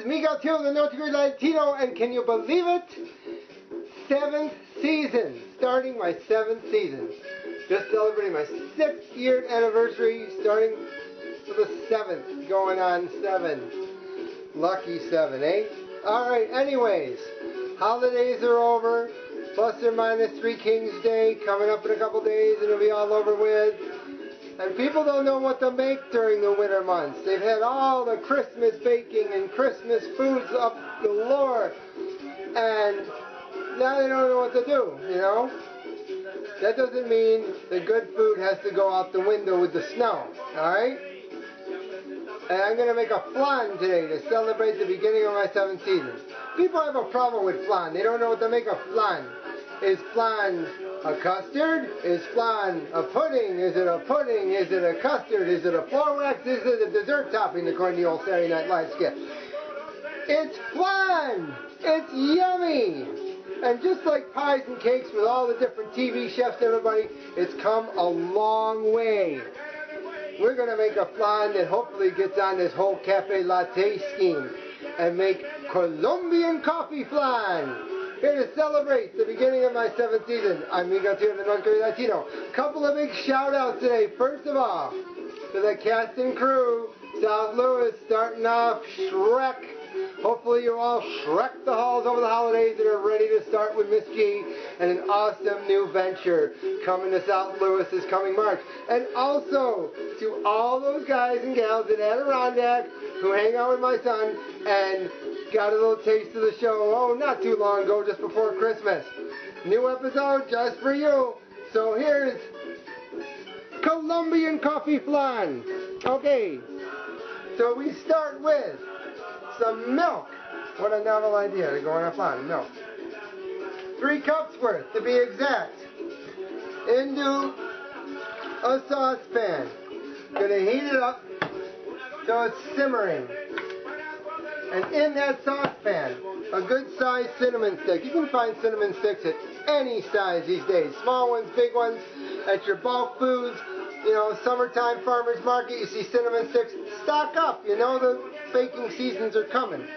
Migueltio, the Latino, and can you believe it? 7th season, starting my 7th season. Just celebrating my 6th year anniversary, starting for the 7th, going on 7. Lucky 7, eh? Alright, anyways, holidays are over, plus or minus 3 Kings Day, coming up in a couple days, and it'll be all over with. And people don't know what to make during the winter months. They've had all the Christmas baking and Christmas foods up galore. And now they don't know what to do, you know? That doesn't mean the good food has to go out the window with the snow, alright? And I'm going to make a flan today to celebrate the beginning of my 7th season. People have a problem with flan. They don't know what to make of flan. Is flan a custard? Is flan a pudding? Is it a pudding? Is it a custard? Is it a flour wax? Is it a dessert topping, according to the old Saturday Night Live skit? It's flan! It's yummy! And just like pies and cakes with all the different TV chefs and everybody, it's come a long way. We're going to make a flan that hopefully gets on this whole cafe latte scheme and make Colombian coffee flan. Here to celebrate the beginning of my 7th season. I'm Migueltio, the Latino. Couple of big shout outs today. First of all, to the cast and crew, South Louis starting off Shrek. Hopefully you all Shrek the halls over the holidays and are ready to start with Miss G and an awesome new venture coming to South Louis this coming March. And also to all those guys and gals in Adirondack who hang out with my son and got a little taste of the show, oh, not too long ago, just before Christmas. New episode just for you. So here's Colombian coffee flan. Okay, so we start with some milk. What a novel idea to go on a flan, milk. 3 cups worth, to be exact. Into a saucepan. Gonna heat it up till it's simmering. And in that saucepan, a good sized cinnamon stick. You can find cinnamon sticks at any size these days. Small ones, big ones, at your bulk foods. You know, summertime farmer's market, you see cinnamon sticks. Stock up, you know the baking seasons are coming.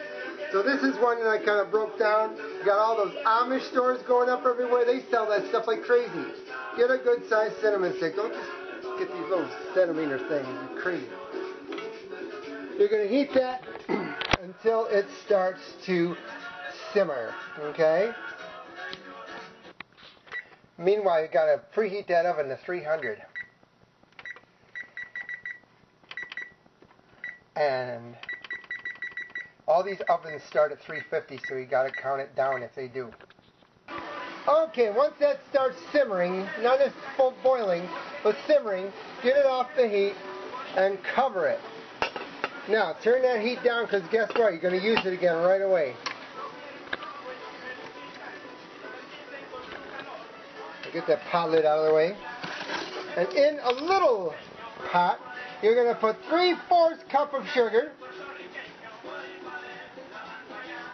So this is one that I kind of broke down. You got all those Amish stores going up everywhere. They sell that stuff like crazy. Get a good sized cinnamon stick. Don't just get these little centimeter things. You're crazy. You're going to heat that until it starts to simmer, okay? Meanwhile, you got to preheat that oven to 300. And all these ovens start at 350, so you got to count it down if they do. Okay, once that starts simmering, not just full boiling, but simmering, get it off the heat and cover it. Now, turn that heat down because guess what? You're going to use it again right away. Get that pot lid out of the way. And in a little pot, you're going to put 3/4 cup of sugar,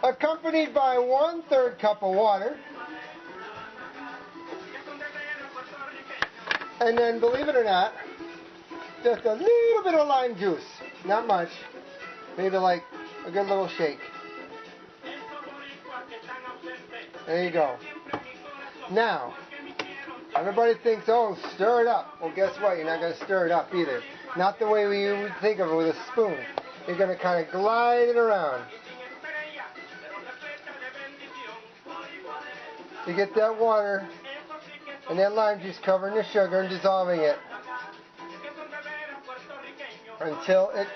accompanied by 1/3 cup of water. And then, believe it or not, just a little bit of lime juice. Not much. Maybe like a good little shake. There you go. Now, everybody thinks, oh, stir it up. Well, guess what? You're not going to stir it up either. Not the way you would think of it with a spoon. You're going to kind of glide it around. You get that water and that lime juice covering the sugar and dissolving it until it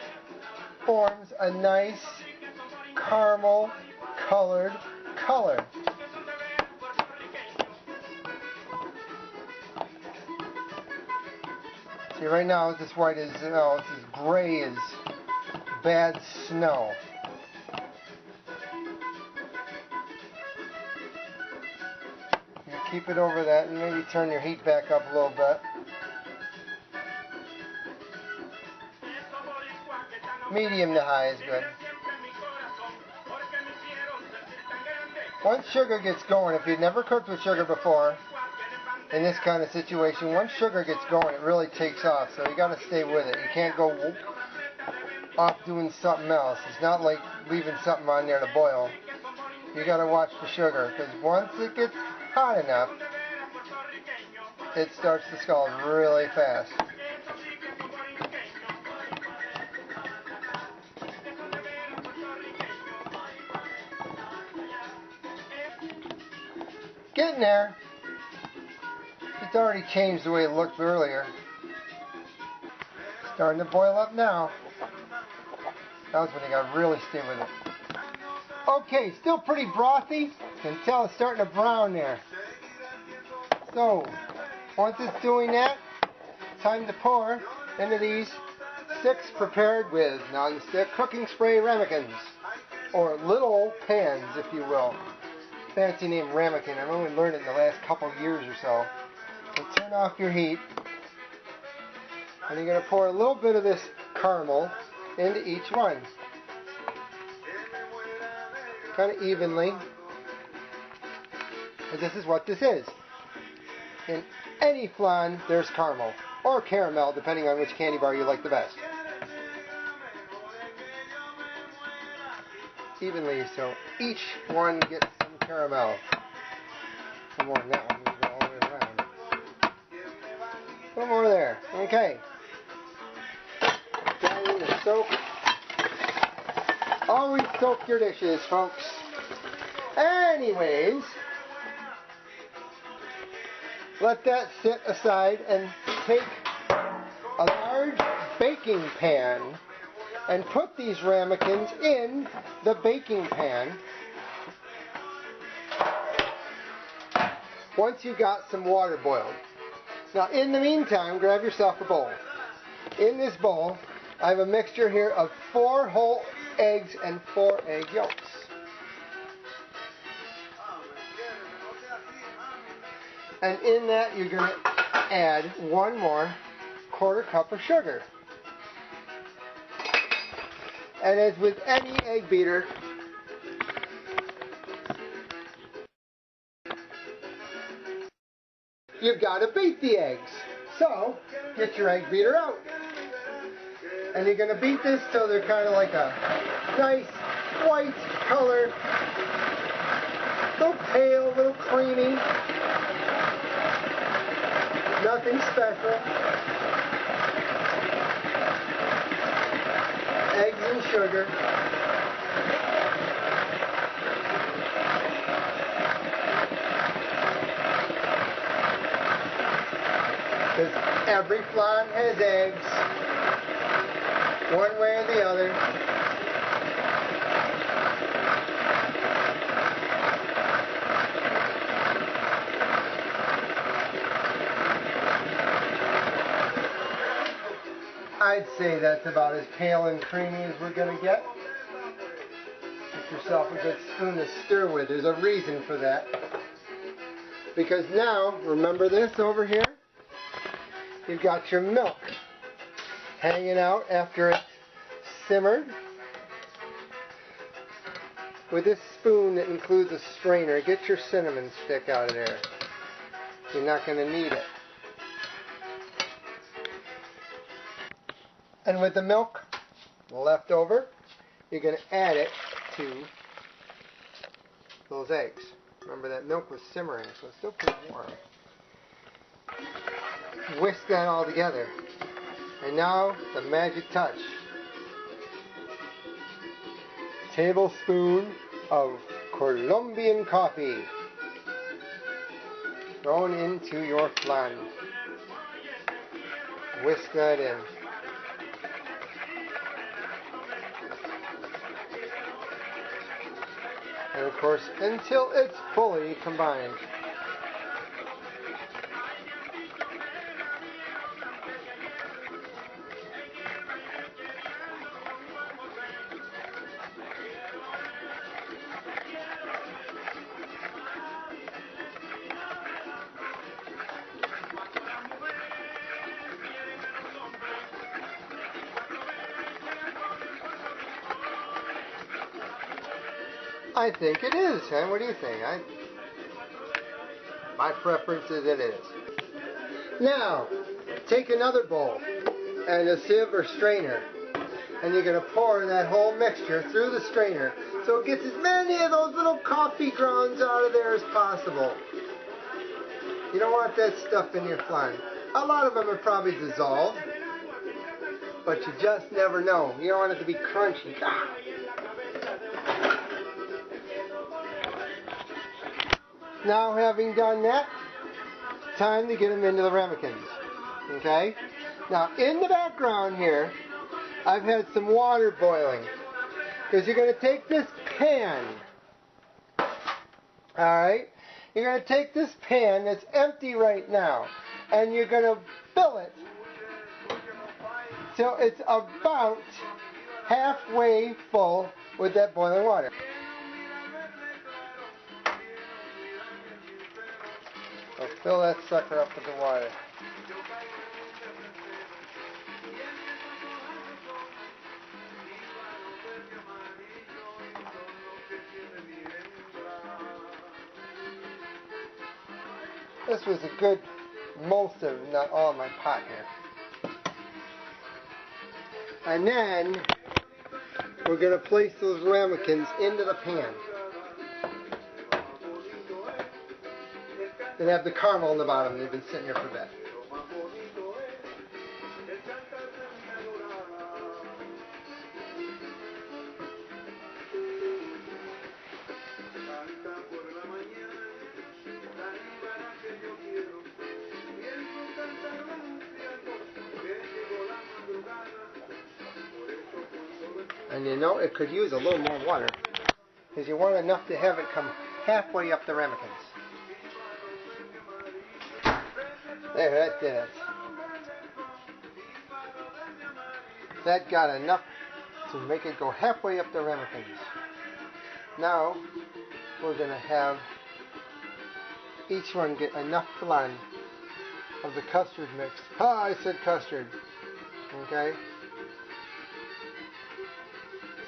forms a nice caramel colored color. See, right now it's as white as, it's as gray as bad snow. You keep it over that and maybe turn your heat back up a little bit. Medium to high is good. Once sugar gets going, if you've never cooked with sugar before, in this kind of situation, once sugar gets going, it really takes off. So you got to stay with it. You can't go whoop. off doing something else. It's not like leaving something on there to boil. You gotta watch the sugar, because once it gets hot enough, it starts to scald really fast. Getting there. It's already changed the way it looked earlier. Starting to boil up now. That was when it got really stiff with it. Okay, still pretty brothy. You can tell it's starting to brown there. So, once it's doing that, time to pour into these 6 prepared with non-stick cooking spray ramekins. Or little pans, if you will. Fancy name ramekin. I've only learned it in the last couple of years or so. So turn off your heat. And you're going to pour a little bit of this caramel into each one. Kind of evenly. And this is what this is. In any flan, there's caramel. Or caramel, depending on which candy bar you like the best. Evenly, so each one gets some caramel. Some more than that one, you go all the way around. A little more there. Okay. Getting the soak. Always soak your dishes, folks. Anyways, let that sit aside and take a large baking pan and put these ramekins in the baking pan. Once you got some water boiled. Now in the meantime, grab yourself a bowl. In this bowl, I have a mixture here of 4 whole eggs and 4 egg yolks. And in that you're going to add 1 more 1/4 cup of sugar. And as with any egg beater, you've got to beat the eggs. So, get your egg beater out. And you're going to beat this till they're kind of like a nice white color. A little pale, a little creamy. Nothing special. Eggs and sugar. Because every flan has eggs, one way or the other. I'd say that's about as pale and creamy as we're going to get. Get yourself a good spoon to stir with. There's a reason for that. Because now, remember this over here? You've got your milk hanging out after it's simmered. With this spoon that includes a strainer, get your cinnamon stick out of there. You're not going to need it. And with the milk left over, you're going to add it to those eggs. Remember that milk was simmering, so it's still pretty warm. Whisk that all together. And now, the magic touch. Tablespoon of Colombian coffee thrown into your flan. Whisk that in. And of course, until it's fully combined. I think it is, huh? What do you think? My preference is it is. Now, take another bowl and a sieve or strainer. And you're going to pour that whole mixture through the strainer so it gets as many of those little coffee grounds out of there as possible. You don't want that stuff in your flan. A lot of them are probably dissolved, but you just never know. You don't want it to be crunchy. Now, having done that, time to get them into the ramekins. Okay? Now, in the background here, I've had some water boiling. Because you're going to take this pan. Alright? You're going to take this pan that's empty right now. And you're going to fill it till it's about halfway full with that boiling water. So fill that sucker up with the water. This was a good most of, not all, of my pot here. And then we're going to place those ramekins into the pan. They have the caramel on the bottom. They've been sitting here for a bit. And you know, it could use a little more water because you want enough to have it come halfway up the ramekins. There, that did it. That got enough to make it go halfway up the ramekins. Now, we're going to have each one get enough flan of the custard mix. Ah, I said custard. Okay?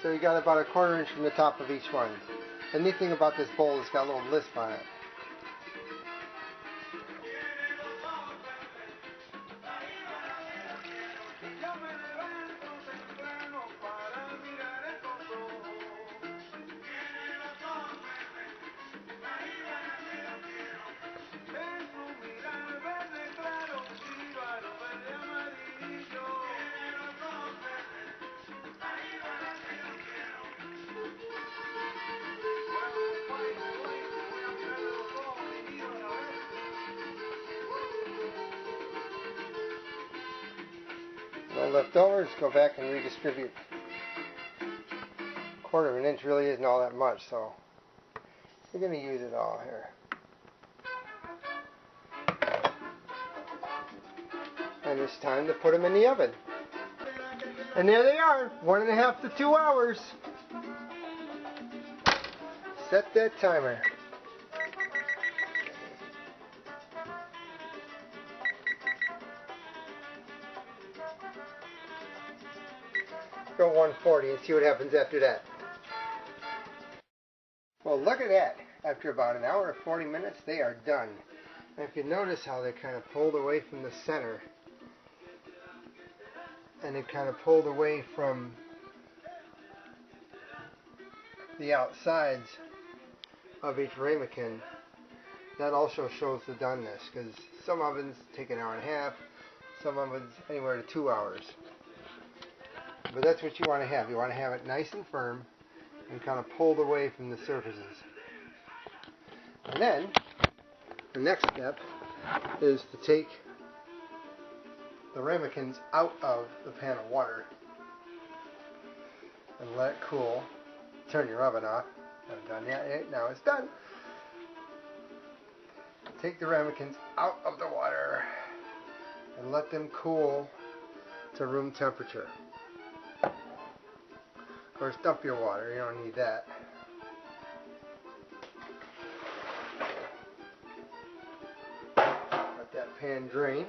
So you got about a 1/4 inch from the top of each one. The neat thing about this bowl is it's got a little lisp on it. No leftovers, go back and redistribute. 1/4 inch really isn't all that much, so we're going to use it all here. And it's time to put them in the oven. And there they are, 1.5 to 2 hours. Set that timer. Go 140 and see what happens after that. Well, look at that. After about an hour or 40 minutes, they are done. And if you notice how they kind of pulled away from the center, and they kind of pulled away from the outsides of each ramekin, that also shows the doneness, because some ovens take an hour and a half, some ovens anywhere to 2 hours. But that's what you want to have. You want to have it nice and firm and kind of pulled away from the surfaces. And then, the next step is to take the ramekins out of the pan of water and let it cool. Turn your oven off. Haven't done that yet. Now it's done. Take the ramekins out of the water and let them cool to room temperature. Of course, dump your water. You don't need that. Let that pan drain.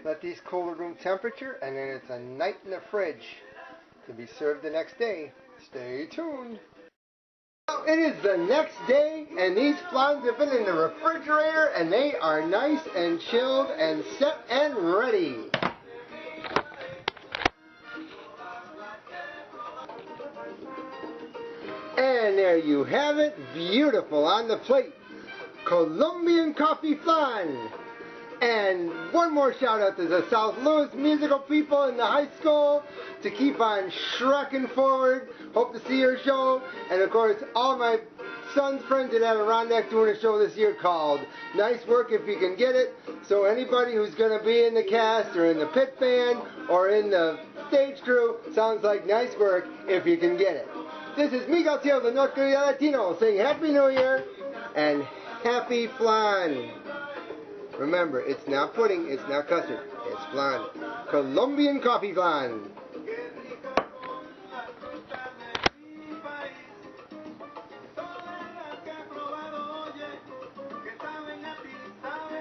Let these cool to room temperature, and then it's a night in the fridge to be served the next day. Stay tuned. it is the next day, and these flans have been in the refrigerator, and they are nice and chilled and set and ready. And there you have it, beautiful on the plate. Colombian coffee flan. And one more shout out to the South Louis musical people in the high school to keep on shrucking forward. Hope to see your show. And of course, all my son's friends at Adirondack doing a show this year called Nice Work If You Can Get It. So anybody who's going to be in the cast or in the pit band or in the stage crew, sounds like nice work if you can get it. This is Migueltio, the North Korea Latino, saying Happy New Year and Happy Flan. Remember, it's not pudding, it's not custard, it's flan. Colombian coffee flan.